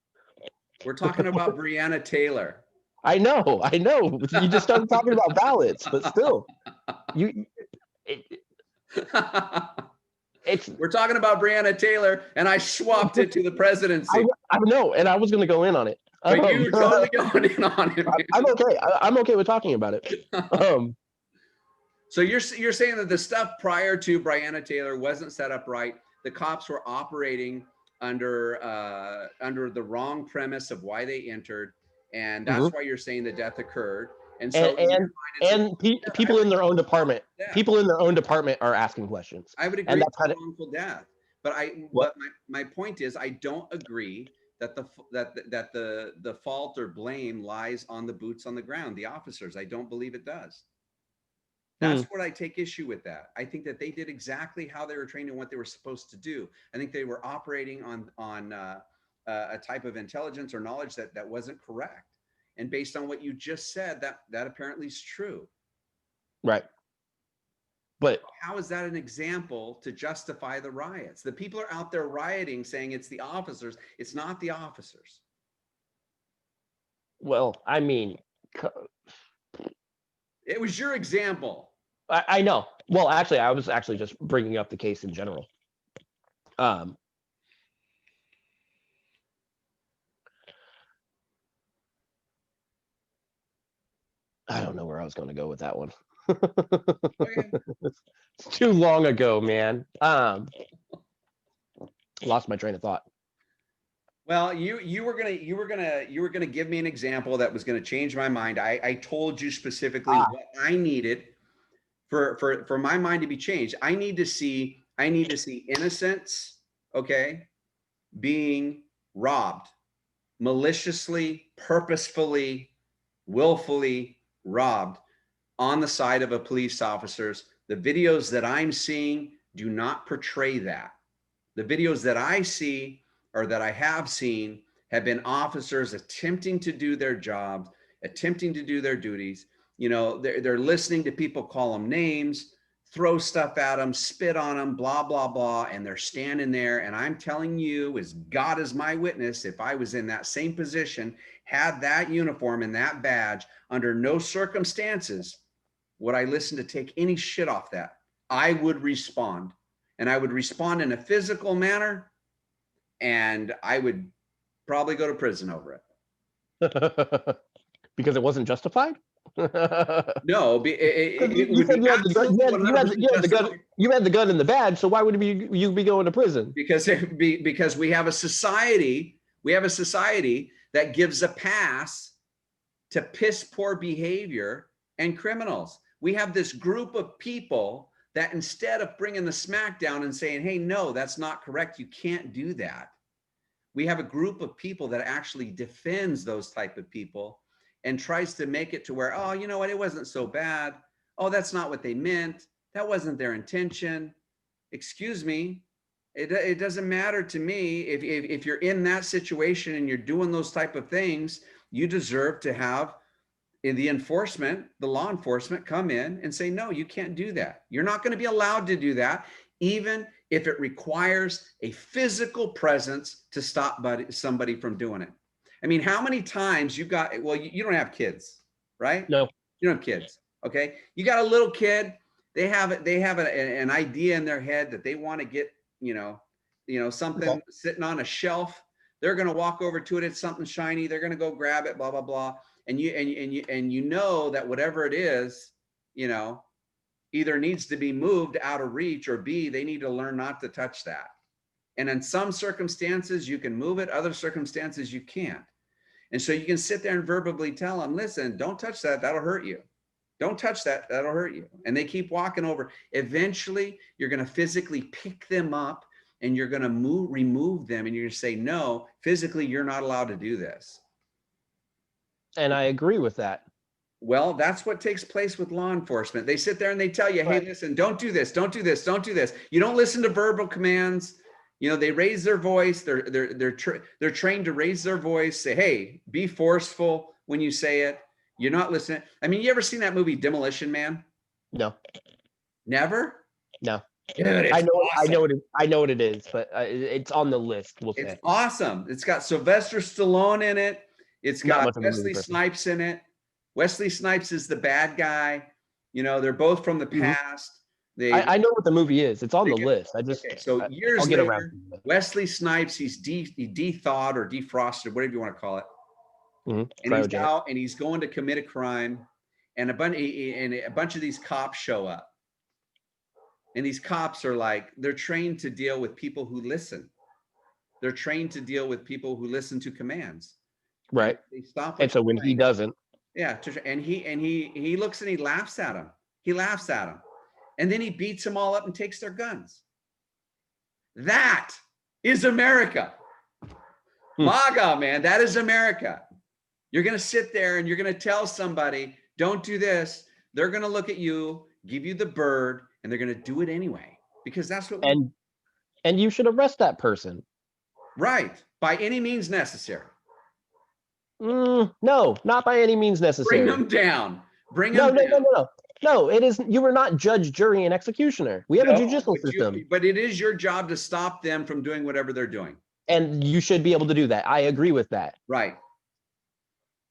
We're talking about Breonna Taylor. I know. You just started talking about ballots, but still, we're talking about Breonna Taylor, and I swapped it to the presidency. I know, and I was going to go in on it. But you were totally going in on it. I'm okay. I'm okay with talking about it. So you're saying that the stuff prior to Breonna Taylor wasn't set up right. The cops were operating under the wrong premise of why they entered, and that's why you're saying the death occurred. And so people in their own department, are asking questions. I would agree with wrongful death, but my point is, I don't agree that the fault or blame lies on the boots on the ground, the officers. I don't believe it does. That's what I take issue with. That I think that they did exactly how they were trained and what they were supposed to do. I think they were operating on a type of intelligence or knowledge that wasn't correct. And based on what you just said, that apparently is true. Right. But how is that an example to justify the riots? The people are out there rioting, saying it's the officers. It's not the officers. Well, I mean, it was your example. I know. Well, actually, I was actually just bringing up the case in general. I don't know where I was going to go with that one. It's too long ago, man. Lost my train of thought. Well, you were gonna give me an example that was gonna change my mind. I told you specifically what I needed for my mind to be changed. I need to see innocents, okay, being robbed, maliciously, purposefully, willfully robbed on the side of a police officers. The videos that I'm seeing do not portray that. The videos that I see or that I have seen have been officers attempting to do their jobs, attempting to do their duties. You know, they're listening to people call them names, throw stuff at them, spit on them, blah, blah, blah. And they're standing there. And I'm telling you, as God is my witness, if I was in that same position, had that uniform and that badge, under no circumstances would I listen to take any shit off that. I would respond, and I would respond in a physical manner, and I would probably go to prison over it. Because it wasn't justified? No, you had the gun and the badge, so why would you be going to prison? Because we have a society that gives a pass to piss poor behavior and criminals. We have this group of people that, instead of bringing the smackdown and saying, hey, no, that's not correct, you can't do that, we have a group of people that actually defends those type of people and tries to make it to where, oh, you know what, it wasn't so bad. oh, that's not what they meant. That wasn't their intention. Excuse me. It doesn't matter to me if you're in that situation and you're doing those type of things. You deserve to have the law enforcement come in and say, no, you can't do that. You're not going to be allowed to do that, even if it requires a physical presence to stop somebody from doing it. I mean, how many times you don't have kids, right? No. You don't have kids. Okay. You got a little kid. They have an idea in their head that they want to get, something sitting on a shelf. They're going to walk over to it. It's something shiny. They're going to go grab it, blah, blah, blah. And you know that whatever it is, either needs to be moved out of reach, or B, they need to learn not to touch that. And in some circumstances you can move it, other circumstances you can't. And so you can sit there and verbally tell them, listen, don't touch that, that'll hurt you. Don't touch that, that'll hurt you. And they keep walking over. Eventually you're going to physically pick them up and you're going to remove them, and you're going to say, no, physically you're not allowed to do this. And I agree with that. Well, that's what takes place with law enforcement. They sit there and they tell you, hey, listen, don't do this, don't do this, don't do this. You don't listen to verbal commands. They raise their voice. They're trained to raise their voice, say, hey, be forceful when you say it. You're not listening. I mean, you ever seen that movie Demolition Man? No. Never? No. Dude, I know what it is, but it's on the list. It's awesome. It's got Sylvester Stallone in it. It's got Wesley Snipes in it. Wesley Snipes is the bad guy. They're both from the past. I know what the movie is. It's on the list. So years later, Wesley Snipes, he's de-thawed or defrosted, whatever you want to call it. And he's out and he's going to commit a crime, and a bunch of these cops show up. And these cops are they're trained to deal with people who listen. They're trained to deal with people who listen to commands. Right. They stop. And so when he doesn't. Yeah. And he looks and he laughs at him. He laughs at him. And then he beats them all up and takes their guns. That is America. MAGA, man. That is America. You're going to sit there and you're going to tell somebody, don't do this. They're going to look at you, give you the bird, and they're going to do it anyway, because that's what. And you should arrest that person. Right. By any means necessary. No, not by any means necessary. Bring them down. Bring them down. No, it is. You are not judge, jury, and executioner. We have a judicial system. But it is your job to stop them from doing whatever they're doing. And you should be able to do that. I agree with that. Right.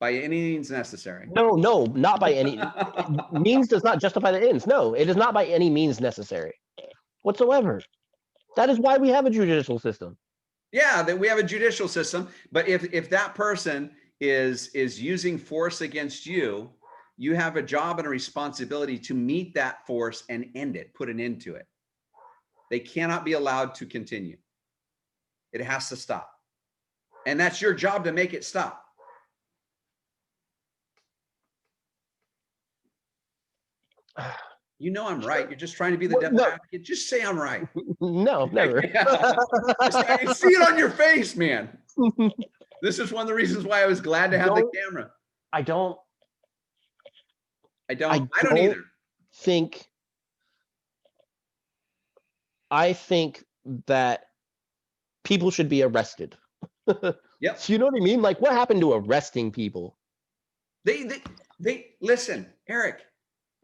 By any means necessary. No, not by any means does not justify the ends. No, it is not by any means necessary whatsoever. That is why we have a judicial system. Yeah, that we have a judicial system. But if that person is using force against you, you have a job and a responsibility to meet that force and end it, put an end to it. They cannot be allowed to continue. It has to stop. And that's your job to make it stop. I'm right. You're just trying to be the devil advocate. Just say I'm right. No, never. I can see it on your face, man. This is one of the reasons why I was glad to have the camera. I don't either. I think that people should be arrested. Yep. So you know what I mean? Like, what happened to arresting people? They listen, Eric.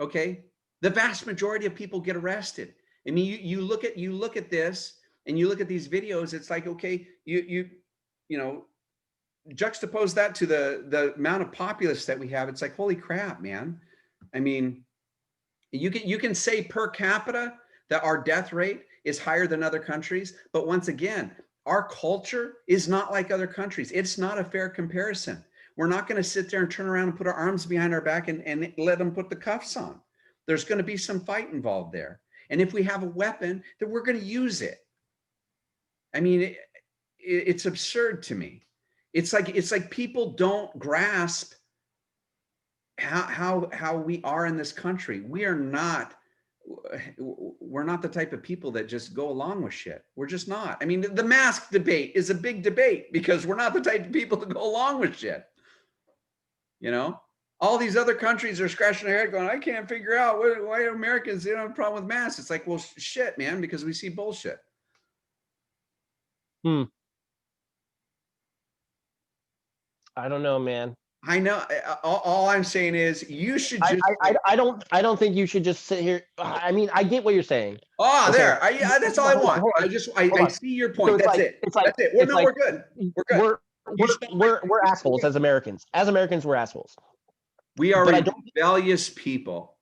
Okay, the vast majority of people get arrested. I mean, you look at this and you look at these videos. It's like, okay, you juxtapose that to the amount of populace that we have. It's like, holy crap, man. I mean, you can say per capita that our death rate is higher than other countries, but once again, our culture is not like other countries. It's not a fair comparison. We're not going to sit there and turn around and put our arms behind our back and let them put the cuffs on. There's going to be some fight involved there. And if we have a weapon, then we're going to use it. I mean, it's absurd to me. It's like people don't grasp how we are in this country. We're not the type of people that just go along with shit. We're just not. I mean, the mask debate is a big debate because we're not the type of people to go along with shit. All these other countries are scratching their head going, I can't figure out why Americans don't have a problem with masks. It's like, well, shit, man, because we see bullshit. I don't know, man. I know. All I'm saying is you should just. I don't think you should just sit here. I mean, I get what you're saying. Oh, okay. there. That's all I want. I see your point. That's it. That's it. We're good. We're good. We're assholes as Americans. As Americans, we're assholes. We are rebellious people.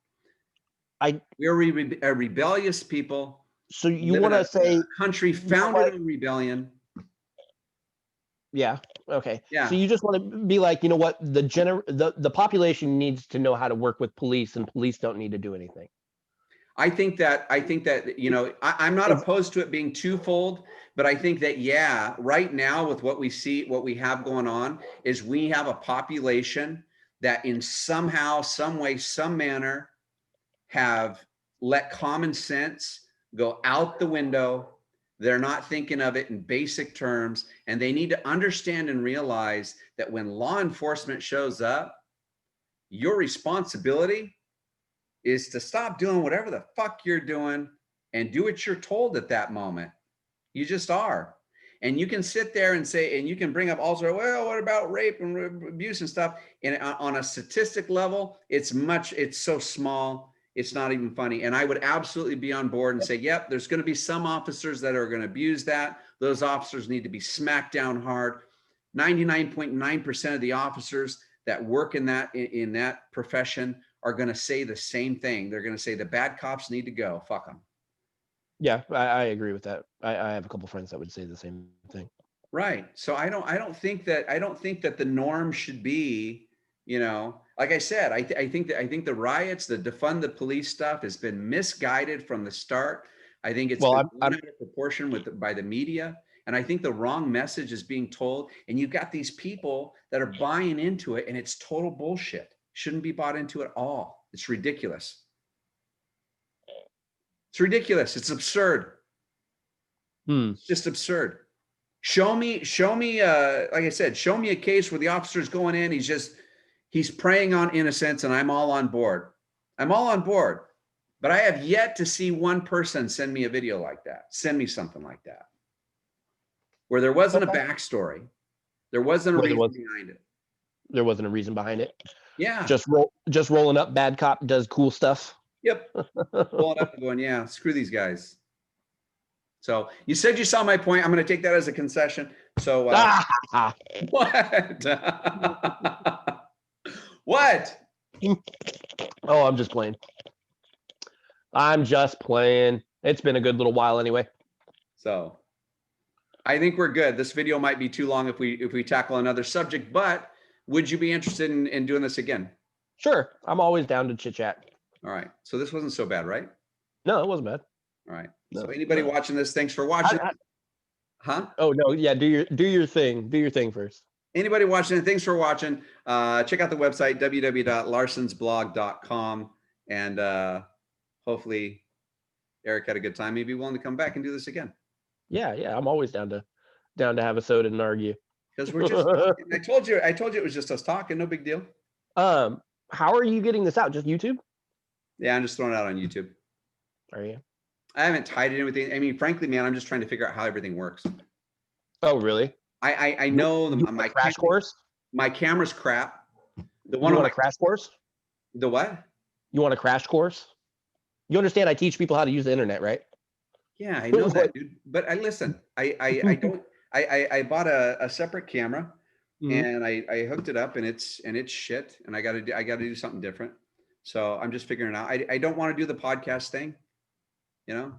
We are a rebellious people. So you want to say country founded on rebellion? Yeah. Okay. Yeah. So you just want to be like, you know what? The population needs to know how to work with police, and police don't need to do anything. I think that you know, I'm not opposed to it being twofold, but I think that right now with what we see, what we have going on is we have a population that in somehow, some way, some manner have let common sense go out the window. They're not thinking of it in basic terms, and they need to understand and realize that when law enforcement shows up, your responsibility is to stop doing whatever the fuck you're doing and do what you're told at that moment. You just are. And you can sit there and say, and you can bring up also, well, what about rape and abuse and stuff? And on a statistic level, it's so small, it's not even funny. And I would absolutely be on board and say, yep, there's going to be some officers that are going to abuse that. Those officers need to be smacked down hard. 99.9% of the officers that work in that profession are going to say the same thing. They're going to say the bad cops need to go. Fuck them. Yeah, I agree with that. I have a couple friends that would say the same thing. Right. So I don't think that the norm should be, you know, like I said, I think the riots, the defund the police stuff has been misguided from the start. I think it's been out of proportion by the media. And I think the wrong message is being told. And you've got these people that are buying into it, and it's total bullshit. Shouldn't be bought into at all. It's ridiculous. It's ridiculous. It's absurd. It's just absurd. Show me, like I said, show me a case where the officer's going in, he's preying on innocence, and I'm all on board. I'm all on board. But I have yet to see one person send me a video like that. Send me something like that. Where there wasn't a backstory. There wasn't a reason behind it. There wasn't a reason behind it. Yeah. Just rolling up, bad cop does cool stuff. Yep. Rolling up and going, yeah, screw these guys. So you said you saw my point. I'm going to take that as a concession. So what? What? Oh, I'm just playing. It's been a good little while anyway. So I think we're good. This video might be too long if we tackle another subject, but would you be interested in doing this again? Sure. I'm always down to chit chat. All right. So this wasn't so bad, right? No, it wasn't bad. All right. No, so anybody watching this, thanks for watching. Huh? Oh no, yeah, do your thing. Do your thing first. Anybody watching it, thanks for watching. Check out the website, www.larsonsblog.com. And hopefully Eric had a good time. Maybe willing to come back and do this again. Yeah. I'm always down to have a soda and argue. Because we're just I told you it was just us talking, no big deal. How are you getting this out? Just YouTube? Yeah, I'm just throwing it out on YouTube. Are you? I haven't tied it in with anything. I mean, frankly, man, I'm just trying to figure out how everything works. Oh, really? I know my crash course. My camera's crap. The one on a crash course. The what? You want a crash course? You understand? I teach people how to use the internet, right? Yeah, I know that, dude. But listen. I don't. I bought a separate camera, and I hooked it up, and it's shit, and I got to do something different. So I'm just figuring it out. I don't want to do the podcast thing. You know,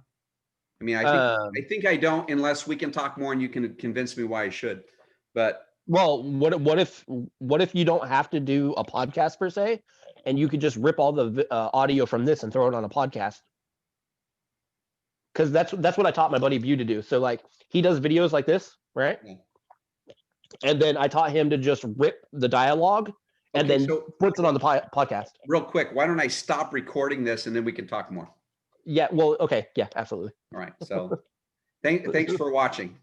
I mean, I think I don't, unless we can talk more and you can convince me why I should. But well, what if you don't have to do a podcast per se, and you could just rip all the audio from this and throw it on a podcast? Because that's what I taught my buddy Bew to do. So like he does videos like this, right? Yeah. And then I taught him to just rip the dialogue and then puts it on the podcast. Real quick, why don't I stop recording this and then we can talk more? Yeah, well, okay. Yeah, absolutely. All right. So thanks for watching.